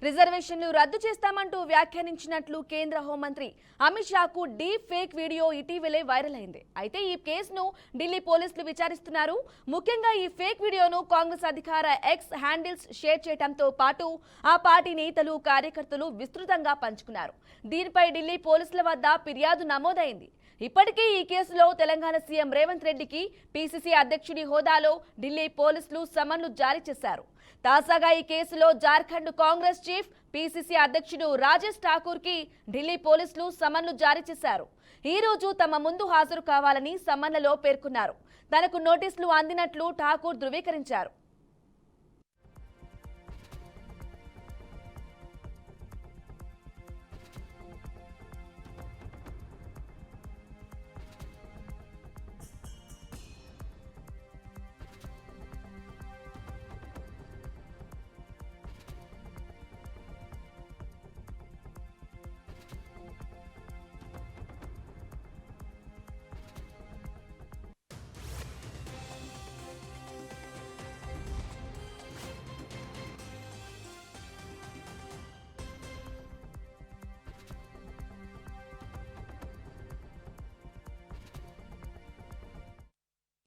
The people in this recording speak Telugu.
రిజర్వేషన్లు రద్దు చేస్తామంటూ వ్యాఖ్యానించినట్లు కేంద్ర హోంమంత్రి అమిత్ షాకు డీప్ ఫేక్ వీడియో ఇటీవలే వైరల్ అయింది. అయితే ఈ కేసును ఢిల్లీ పోలీసులు విచారిస్తున్నారు. ముఖ్యంగా ఈ ఫేక్ వీడియోను కాంగ్రెస్ అధికార ఎక్స్ హ్యాండిల్స్ షేర్ చేయడంతో పాటు ఆ పార్టీ నేతలు కార్యకర్తలు విస్తృతంగా పంచుకున్నారు. దీనిపై ఢిల్లీ పోలీసుల వద్ద ఫిర్యాదు నమోదైంది. ఇప్పటికే ఈ కేసులో తెలంగాణ సీఎం రేవంత్ రెడ్డికి పీసీసీ అధ్యక్షుడి హోదాలో ఢిల్లీ పోలీసులు సమన్లు జారీ చేశారు. తాజాగా ఈ కేసులో జార్ఖండ్ కాంగ్రెస్ చీఫ్ పీసీసీ అధ్యక్షుడు రాజేష్ ఠాకూర్ కి ఢిల్లీ పోలీసులు సమన్లు జారీ చేశారు. ఈ రోజు తమ ముందు హాజరు కావాలని సమన్లలో పేర్కొన్నారు. తనకు నోటీసులు అందినట్లు ఠాకూర్ ధృవీకరించారు.